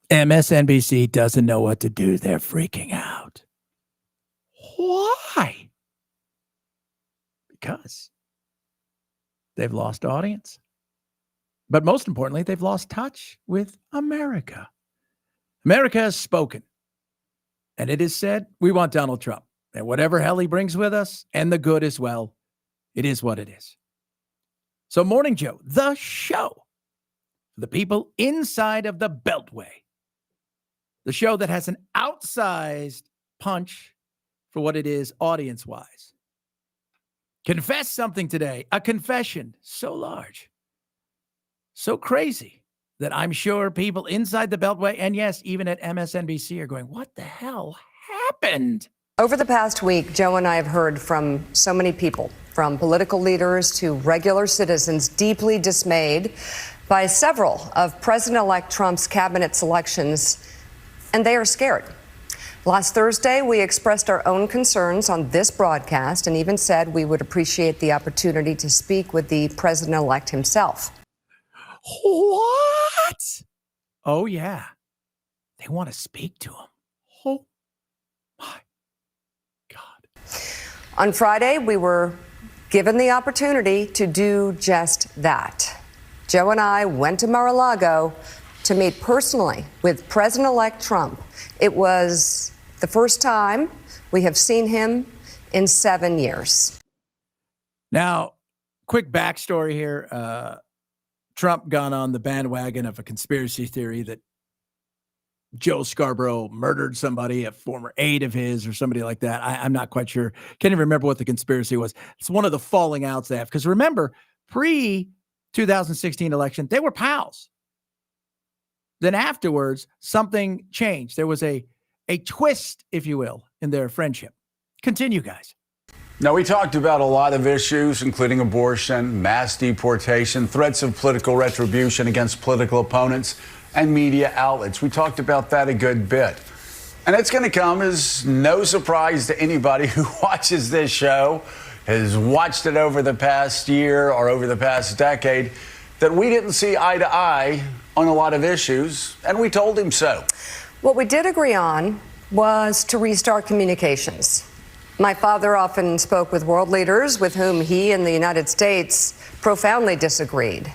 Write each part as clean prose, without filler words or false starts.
MSNBC doesn't know what to do. They're freaking out. Why? Because they've lost audience. But most importantly, they've lost touch with America. America has spoken. And it is said, we want Donald Trump. And whatever hell he brings with us, and the good as well, it is what it is. So Morning Joe, the show for the people inside of the Beltway. The show that has an outsized punch for what it is audience-wise. Confess something today. A confession so large, so crazy, that I'm sure people inside the Beltway, and yes, even at MSNBC, are going, what the hell happened? Over the past week, Joe and I have heard from so many people, from political leaders to regular citizens, deeply dismayed by several of President-elect Trump's cabinet selections, and they are scared. Last Thursday, we expressed our own concerns on this broadcast and even said we would appreciate the opportunity to speak with the president-elect himself. What? Oh, yeah. They want to speak to him. Oh, my God. On Friday, we were given the opportunity to do just that. Joe and I went to Mar-a-Lago to meet personally with President-elect Trump. It was the first time we have seen him in 7 years. Now, quick backstory here. Trump got on the bandwagon of a conspiracy theory that Joe Scarborough murdered somebody, a former aide of his or somebody like that. I'm not quite sure. Can't even remember what the conspiracy was. It's one of the falling outs they have. Because remember, pre-2016 election, they were pals. Then afterwards, something changed. There was a twist, if you will, in their friendship. Continue, guys. Now, we talked about a lot of issues, including abortion, mass deportation, threats of political retribution against political opponents, and media outlets. We talked about that a good bit. And it's going to come as no surprise to anybody who watches this show, has watched it over the past year or over the past decade, that we didn't see eye to eye on a lot of issues, and we told him so. What we did agree on was to restart communications. My father often spoke with world leaders with whom he and the United States profoundly disagreed.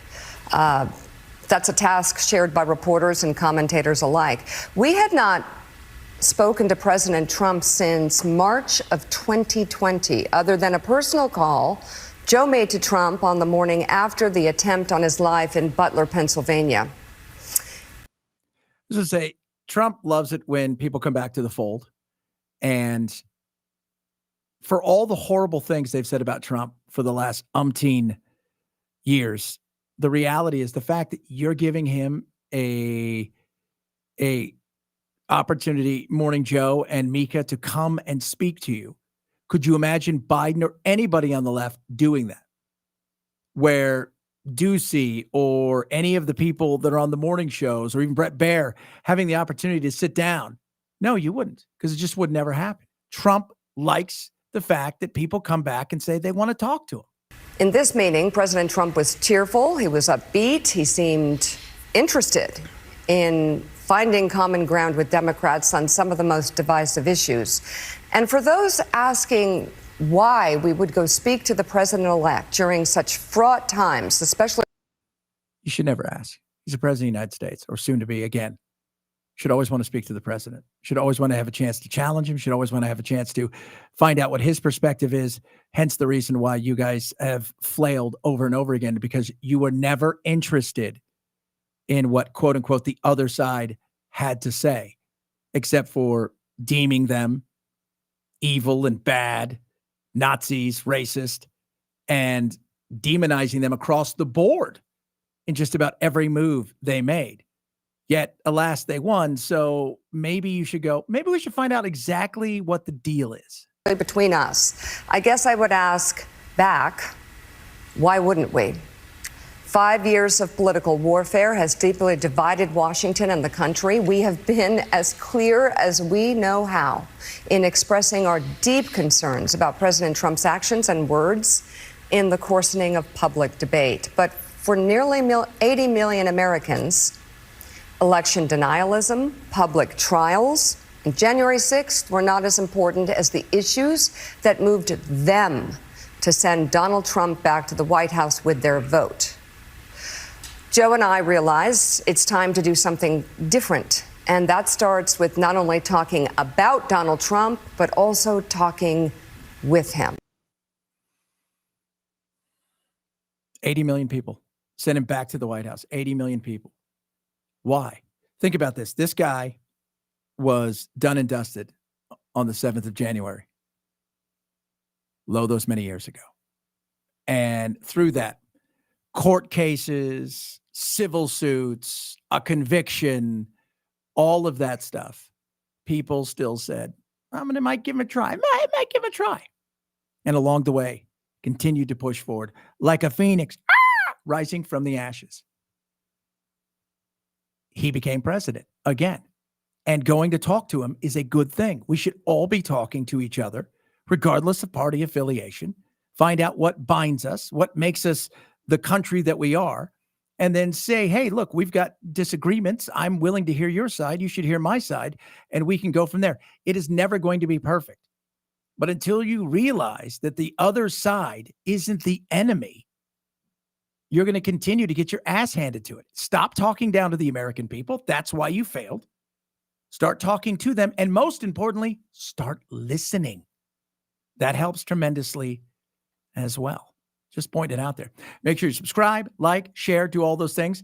That's a task shared by reporters and commentators alike. We had not spoken to President Trump since March of 2020, other than a personal call Joe made to Trump on the morning after the attempt on his life in Butler, Pennsylvania. I was going to say, Trump loves it when people come back to the fold. And for all the horrible things they've said about Trump for the last umpteen years, the reality is the fact that you're giving him a opportunity, Morning Joe and Mika, to come and speak to you. Could you imagine Biden or anybody on the left doing that? Where Ducey or any of the people that are on the morning shows or even Brett Baer having the opportunity to sit down? No, you wouldn't, because it just would never happen. Trump likes the fact that people come back and say they want to talk to him. In this meeting, President Trump was cheerful. He was upbeat. He seemed interested in finding common ground with Democrats on some of the most divisive issues. And for those asking why we would go speak to the president-elect during such fraught times, especially... You should never ask. He's the president of the United States, or soon to be again. Should always want to speak to the president. Should always want to have a chance to challenge him. Should always want to have a chance to find out what his perspective is. Hence the reason why you guys have flailed over and over again, because you were never interested in what, quote unquote, the other side had to say, except for deeming them evil and bad, Nazis, racist, and demonizing them across the board in just about every move they made. Yet, alas, they won. So maybe you should go, maybe we should find out exactly what the deal is. Between us, I guess I would ask back, why wouldn't we? 5 years of political warfare has deeply divided Washington and the country. We have been as clear as we know how in expressing our deep concerns about President Trump's actions and words in the coarsening of public debate. But for nearly 80 million Americans, election denialism, public trials, and January 6th were not as important as the issues that moved them to send Donald Trump back to the White House with their vote. Joe and I realize it's time to do something different. And that starts with not only talking about Donald Trump, but also talking with him. 80 million people sent him back to the White House. 80 million people. Why? Think about this. This guy was done and dusted on the 7th of January. Lo, those many years ago. And through that, court cases, civil suits, a conviction, all of that stuff, people still said, might give him a try. I might give him a try. And along the way, continued to push forward like a phoenix rising from the ashes. He became president again. And going to talk to him is a good thing. We should all be talking to each other, regardless of party affiliation. Find out what binds us, what makes us the country that we are, and then say, hey, look, we've got disagreements. I'm willing to hear your side. You should hear my side, and we can go from there. It is never going to be perfect. But until you realize that the other side isn't the enemy, you're going to continue to get your ass handed to it. Stop talking down to the American people. That's why you failed. Start talking to them. And most importantly, start listening. That helps tremendously as well. Just point it out there. Make sure you subscribe, like, share, do all those things.